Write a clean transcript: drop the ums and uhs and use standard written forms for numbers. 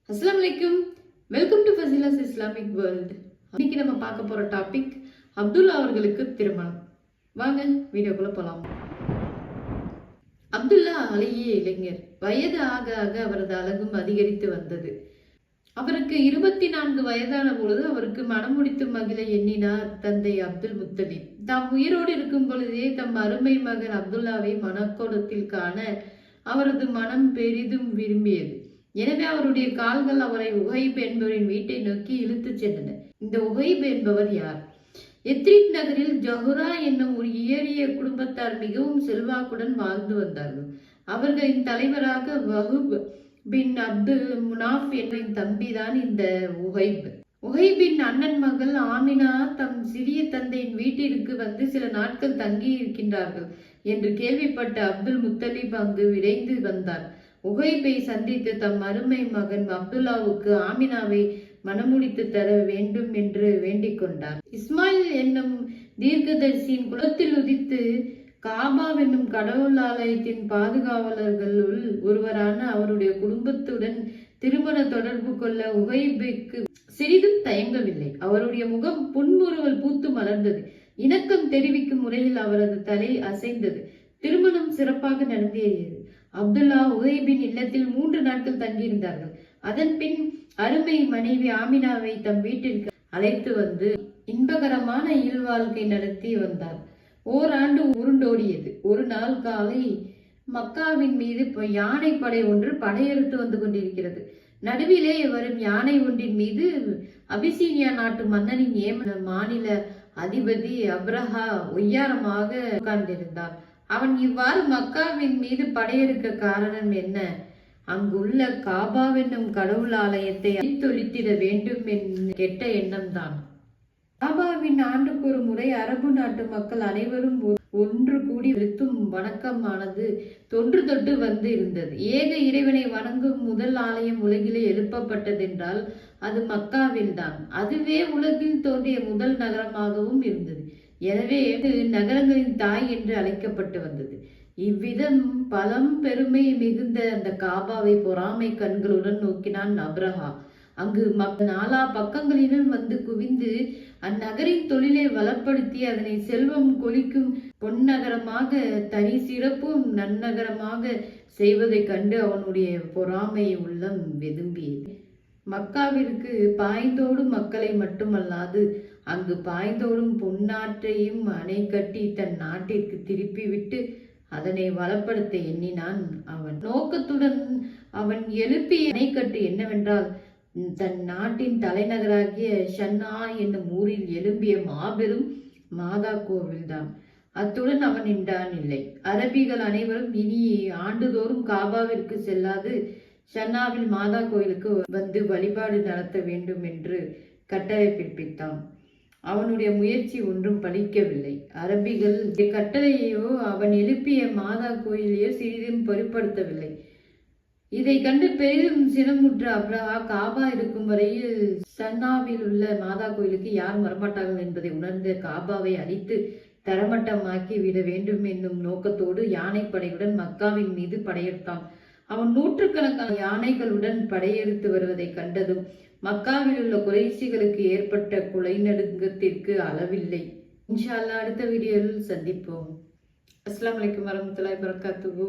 அஸ்ஸலாமு அலைக்கும். Welcome to Fazila's Islamic world. இன்னைக்கு நம்ம பார்க்க போற டாபிக் அப்துல்லா அவர்களுக்கு திருமணம். வாங்க வீடியோக்குள்ள போலாம். அப்துல்லா அழகிய இளைஞர். வயது ஆக ஆக அவரது அழகும் அதிகரித்து வந்தது. அவருக்கு 24 வயதான பொழுது அவருக்கு மனம் முடித்து மகிழ எண்ணினார் தந்தை அப்துல் முத்தலிப். தாம் உயிரோடு இருக்கும் பொழுதே தம் அருமை மகன் அப்துல்லாவை மணக்கோலத்தில் காண அவரது மனம் பெரிதும் விரும்பியது. எனவே அவருடைய கால்கள் அவரை உஹைப் என்பவரின் வீட்டை நோக்கி இழுத்துச் சென்றன. இந்த உஹைப் என்பவர் யார்? எத்ரிப் நகரில் ஜஹுரா என்னும் ஒரு ஏறிய குடும்பத்தார் மிகவும் செல்வாக்குடன் வாழ்ந்து வந்தார்கள். அவர்களின் தலைவராக வஹூப் பின் அப்துல் முனாஃப் என்பவரின் தம்பிதான் இந்த உஹைப். உஹைபின் அண்ணன் மகள் ஆமினா தம் சிறிய தந்தையின் வீட்டிற்கு வந்து சில நாட்கள் தங்கி இருக்கின்றார்கள் என்று கேள்விப்பட்ட அப்துல் முத்தலிப் அங்கு விரைந்து வந்தார். உஹைபை சந்தித்து தம் அருமை மகன் அப்துல்லாவுக்கு ஆமினாவை மணமுடித்து தர வேண்டும் என்று வேண்டிக் கொண்டார். இஸ்மாயில் என்னும் தீர்க்கதரிசியின் குலத்தில் உதித்து காபா என்னும் கடவுள் ஆலயத்தின் பாதுகாவலர்களுள் ஒருவரான அவருடைய குடும்பத்துடன் திருமண தொடர்பு கொள்ள உஹைபுக்கு சிறிதும் தயங்கவில்லை. அவருடைய முகம் புன்முறுவல் பூத்து மலர்ந்தது. இணக்கம் தெரிவிக்கும் முறையில் அவரது தலை அசைந்தது. திருமணம் சிறப்பாக நடந்தேறியது. அப்துல்லா உஹைபின் இல்லத்தில் 3 நாட்கள் தங்கியிருந்தார்கள். அதன் பின் அருமை மனைவி ஆமினாவை தம் வீட்டிற்கு அழைத்து வந்து இன்பகரமான இல்வாழ்க்கை நடத்தி வந்தார். ஓராண்டு உருண்டோடியது. ஒரு நாள் காலை மக்காவின் மீது யானை படை ஒன்று படையெடுத்து வந்து கொண்டிருக்கிறது. நடுவிலே வரும் யானை ஒன்றின் மீது அபிசீனியா நாட்டு மன்னனின் ஏமன மாநில அதிபதி அப்ரஹா ஒய்யாரமாக உட்கார்ந்திருந்தார். அவன் இவ்வாறு மக்காவின் மீது படையெடுக்க காரணம் என்ன? அங்குள்ள காபாவென்னும் கடவுள் ஆலயத்தை அழித்தொழித்திட வேண்டும் என்ற கெட்ட எண்ணம்தான். காபாவின் ஆண்டுக்கு ஒரு முறை அரபு நாட்டு மக்கள் அனைவரும் ஒன்று கூடி விருத்தும் வணக்கமானது தொன்று தொட்டு வந்து இருந்தது. ஏக இறைவனை வணங்கும் முதல் ஆலயம் உலகிலே எழுப்பப்பட்டதென்றால் அது மக்காவில் தான். அதுவே உலகில் தோன்றிய முதல் நகரமாகவும் இருந்தது. எனவே நகரங்களின் தாய் என்று அழைக்கப்பட்டு வந்தது. இவ்விதம் பலம் பெருமை மிகுந்த அந்த காபாவை பொறாமை கண்களுடன் நோக்கினான் அப்ரஹா. அங்கு நாலா பக்கங்களிலும் வந்து குவிந்து அந்நகரின் தொழிலை வளப்படுத்தி அதனை செல்வம் கொளிக்கும் பொன்னகரமாக தனி சிறப்பும் நன்னகரமாக செய்வதை கண்டு அவனுடைய பொறாமை உள்ளம் வெதும்பியது. மக்காவிற்கு பாய்ந்தோடும் மக்களை மட்டுமல்லாது அங்கு பாய்ந்தோடும் பொன்னாற்றையும் அணை கட்டி தன் நாட்டிற்கு திருப்பிவிட்டு அதனை வளப்படுத்த எண்ணினான் அவன். நோக்கத்துடன் அவன் எழுப்பிய அணைக்கட்டு என்னவென்றால், தன் நாட்டின் தலைநகராகிய ஷன்னா என்னும் ஊரில் எழும்பிய மாபெரும் மாதா கோவில்தான். அத்துடன் அவன் நின்றான் இல்லை. அரபிகள் அனைவரும் இனி ஆண்டுதோறும் காபாவிற்கு செல்லாது ஷன்னாவில் மாதா கோயிலுக்கு வந்து வழிபாடு நடத்த வேண்டும் என்று கட்டளை பிறப்பித்தான். அவனுடைய முயற்சி ஒன்றும் பலிக்கவில்லை. அரபிகள் கட்டளையோ அவன் எழுப்பிய மாதா கோயிலையோ சிறிதும் பொருட்படுத்தவில்லை. இதை கண்டு பெரிதும் சினமுற்ற அப்ரஹா காபா இருக்கும் வரையில் சன்னாவில் உள்ள மாதா கோயிலுக்கு யார் வரமாட்டார்கள் என்பதை உணர்ந்த காபாவை அழித்து தரமட்டமாக்கி விட வேண்டும் என்னும் நோக்கத்தோடு யானைப்படையுடன் மக்காவின் மீது படையெடுத்தான். அவன் நூற்றுக்கணக்கான யானைகளுடன் படையெடுத்து வருவதை கண்டதும் மக்காவில் உள்ள குறைசிகளுக்கு ஏற்பட்ட கொலை நடுங்கத்திற்கு அளவில்லை. இன்ஷா அல்லாஹ் அடுத்த வீடியோவில் சந்திப்போம். அஸ்ஸலாமு அலைக்கும் வரஹ்மத்துல்லாஹி வபரகாத்துஹு.